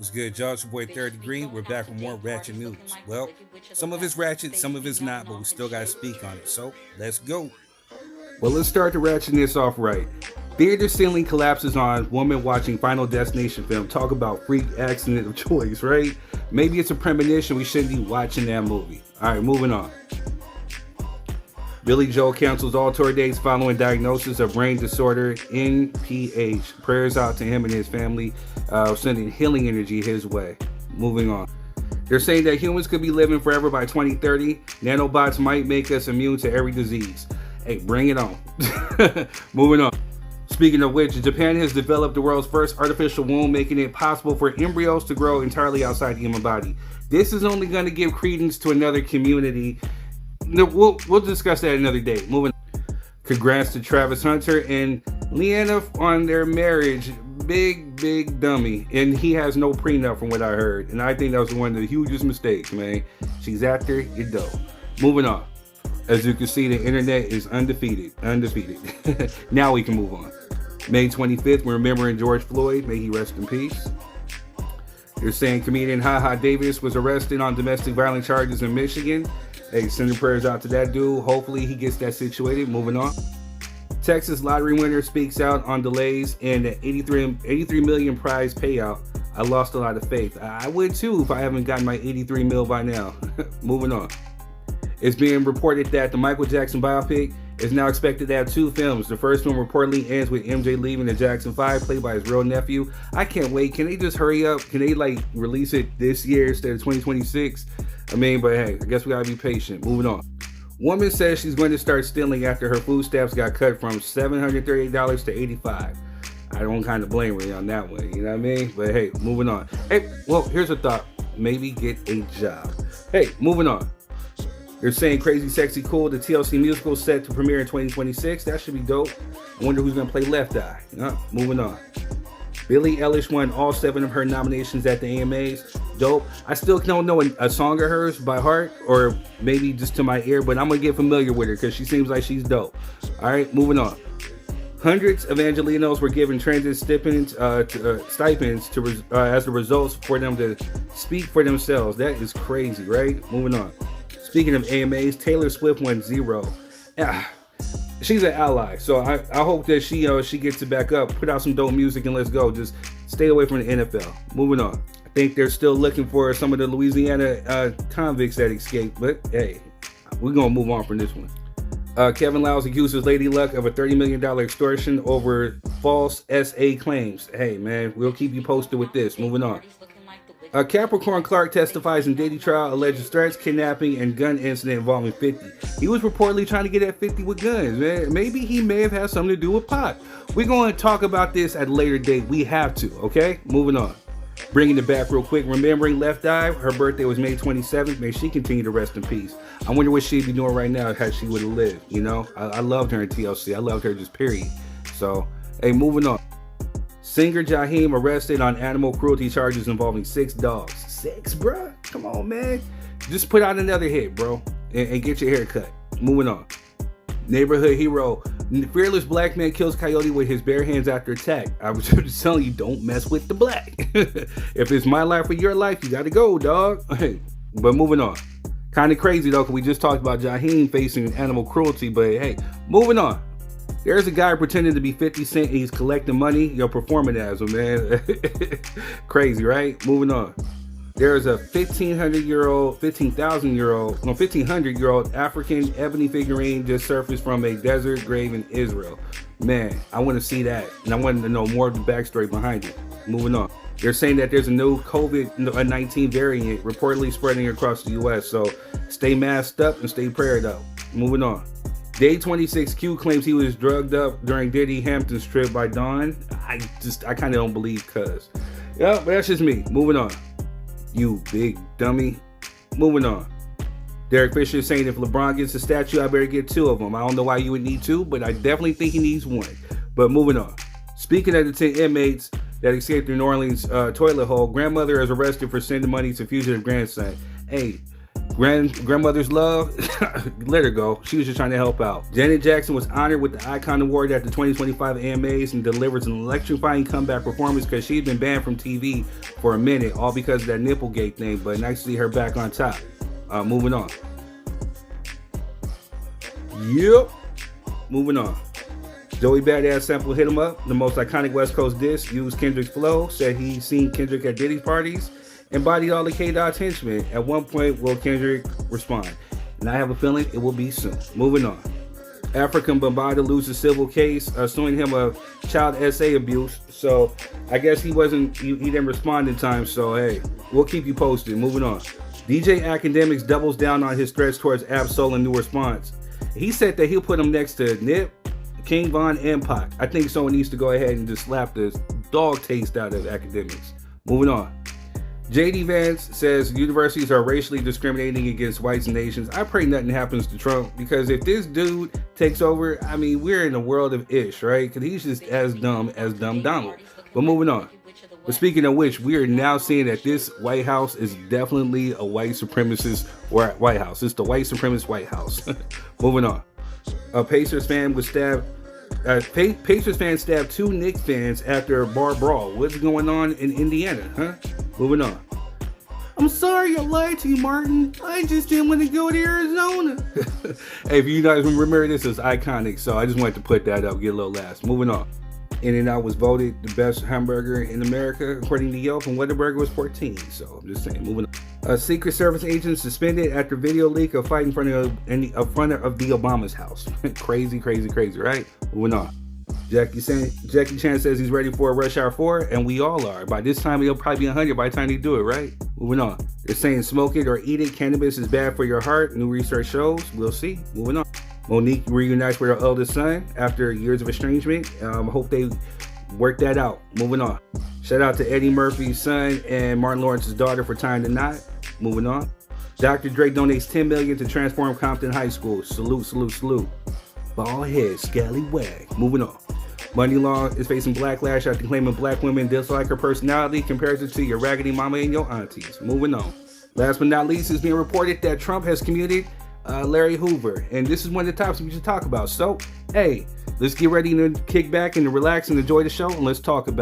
What's good, y'all? It's your boy Third Degree. We're back with more Ratchet news. Well, some of it's Ratchet, some of it's not, but we still got to speak on it. So let's go. Well, let's start the ratchetness off right. Theater ceiling collapses on woman watching Final Destination film. Talk about freak accident of choice, right? Maybe it's a premonition we shouldn't be watching that movie. All right, moving on. Billy Joel cancels all tour dates following diagnosis of brain disorder NPH. Prayers out to him and his family, sending healing energy his way. Moving on. They're saying that humans could be living forever by 2030. Nanobots might make us immune to every disease. Hey, bring it on. Moving on. Speaking of which, Japan has developed the world's first artificial womb, making it possible for embryos to grow entirely outside the human body. This is only going to give credence to another community. No, we'll discuss that another day. Moving on. Congrats to Travis Hunter and Leanna on their marriage. Big dummy. And he has no prenup from what I heard. And I think that was one of the hugest mistakes, man. She's after you dope. Moving on. As you can see, the internet is undefeated. Now we can move on. May 25th, we're remembering George Floyd. May he rest in peace. They're saying comedian HaHa Davis was arrested on domestic violence charges in Michigan. Hey, sending prayers out to that dude. Hopefully he gets that situated. Moving on. Texas lottery winner speaks out on delays in the 83 million prize payout. I lost a lot of faith. I would too if I haven't gotten my 83 mil by now. Moving on. It's being reported that the Michael Jackson biopic is now expected to have 2 films. The first one reportedly ends with MJ leaving the Jackson 5, played by his real nephew. I can't wait. Can they just hurry up? Can they release it this year instead of 2026? But hey, I guess we gotta be patient. Moving on. Woman says she's going to start stealing after her food stamps got cut from $738 to $85. I don't kind of blame her on that one, you know what I mean? But hey, moving on. Hey, well, here's a thought. Maybe get a job. Hey, moving on. They're saying Crazy Sexy Cool, the TLC musical, set to premiere in 2026. That should be dope. I wonder who's going to play Left Eye. Moving on. Billie Eilish won all 7 of her nominations at the AMAs. Dope. I still don't know a song of hers by heart, or maybe just to my ear, but I'm going to get familiar with her because she seems like she's dope. All right, moving on. Hundreds of Angelinos were given transit stipends as the results for them to speak for themselves. That is crazy, right? Moving on. Speaking of AMAs, Taylor Swift won 0. She's an ally, so I hope that she gets it back up, put out some dope music, and let's go. Just stay away from the NFL. Moving on. I think they're still looking for some of the Louisiana convicts that escaped, but hey, we're going to move on from this one. Kevin Lyles accuses Lady Luck of a $30 million extortion over false SA claims. Hey, man, we'll keep you posted with this. Moving on. Capricorn Clark testifies in Diddy trial, alleged threats, kidnapping, and gun incident involving 50. He was reportedly trying to get at 50 with guns, man. Maybe he may have had something to do with pot. We're going to talk about this at a later date. We have to, okay? Moving on. Bringing it back real quick. Remembering Left Eye, her birthday was May 27th. May she continue to rest in peace. I wonder what she'd be doing right now had she would have lived, you know? I loved her in TLC. I loved her just period. So, hey, moving on. Singer Jaheim arrested on animal cruelty charges involving 6 dogs. 6, bruh? Come on, man. Just put out another hit, bro, and get your hair cut. Moving on. Neighborhood hero. Fearless black man kills coyote with his bare hands after attack. I was just telling you, don't mess with the black. If it's my life or your life, you gotta go, dog. But moving on. Kind of crazy, though, because we just talked about Jaheim facing animal cruelty. But hey, moving on. There's a guy pretending to be 50 Cent and he's collecting money. You're performing as him, man. Crazy, right? Moving on. There's a 1500-year-old African ebony figurine just surfaced from a desert grave in Israel. Man, I want to see that. And I want to know more of the backstory behind it. Moving on. They're saying that there's a new COVID-19 variant reportedly spreading across the U.S. So stay masked up and stay prayed up. Moving on. Day 26Q claims he was drugged up during Diddy Hampton's trip by Dawn. I kind of don't believe cuz. Yeah, but that's just me. Moving on. You big dummy. Moving on. Derek Fisher is saying if LeBron gets a statue, I better get 2 of them. I don't know why you would need 2, but I definitely think he needs 1. But moving on. Speaking of the 10 inmates that escaped the New Orleans toilet hole, grandmother is arrested for sending money to fugitive grandson. Hey, Grandmother's love, let her go. She was just trying to help out. Janet Jackson was honored with the Icon Award at the 2025 AMAs and delivers an electrifying comeback performance because she's been banned from TV for a minute, all because of that Nipplegate thing, but nice to see her back on top. Moving on. Yep. Moving on. Joey Badass Sample Hit 'Em Up, the most iconic West Coast diss, used Kendrick's flow, said he's seen Kendrick at Diddy's parties, embodied all the K-Dot's henchmen. At one point, will Kendrick respond? And I have a feeling it will be soon. Moving on. African Bambaataa loses civil case, suing him of child SA abuse. So I guess he didn't respond in time. So hey, we'll keep you posted. Moving on. DJ Academics doubles down on his threats towards Ab-Soul in new response. He said that he'll put him next to Nip, King Von, and Pac. I think someone needs to go ahead and just slap the dog taste out of Academics. Moving on. JD Vance says universities are racially discriminating against whites and Asians. I pray nothing happens to Trump, because if this dude takes over, I mean, we're in a world of ish, right? Because he's just as dumb as Dumb Donald. But moving on. But speaking of which, we are now seeing that this White House is definitely a white supremacist White House. It's the white supremacist White House. Moving on. A Pacers fan was stabbed. Pacers fan stabbed 2 Knicks fans after a bar brawl. What's going on in Indiana, huh? Moving on. I'm sorry I lied to you, Martin. I just didn't want to go to Arizona. Hey, if you guys remember, this is iconic, so I just wanted to put that up, get a little laughs. Moving on. In-N-Out was voted the best hamburger in America according to Yelp, and Whataburger was 14. So I'm just saying, moving on. A Secret Service agent suspended after video leak of fight in front of the Obama's house. Crazy, right? Moving on. Jackie Chan says he's ready for a Rush Hour 4, and we all are. By this time, he'll probably be 100 by the time they do it, right? Moving on. They're saying smoke it or eat it. Cannabis is bad for your heart. New research shows. We'll see. Moving on. Monique reunites with her eldest son after years of estrangement. Hope they work that out. Moving on. Shout out to Eddie Murphy's son and Martin Lawrence's daughter for tying the knot. Moving on. Dr. Dre donates $10 million to transform Compton High School. Salute. Bald head, scallywag. Moving on. Money Long is facing backlash after claiming black women dislike her personality, compares it to your raggedy mama and your aunties. Moving on. Last but not least, it's being reported that Trump has commuted Larry Hoover, and this is one of the topics we should talk about. So, hey, let's get ready to kick back and to relax and enjoy the show, and let's talk about it.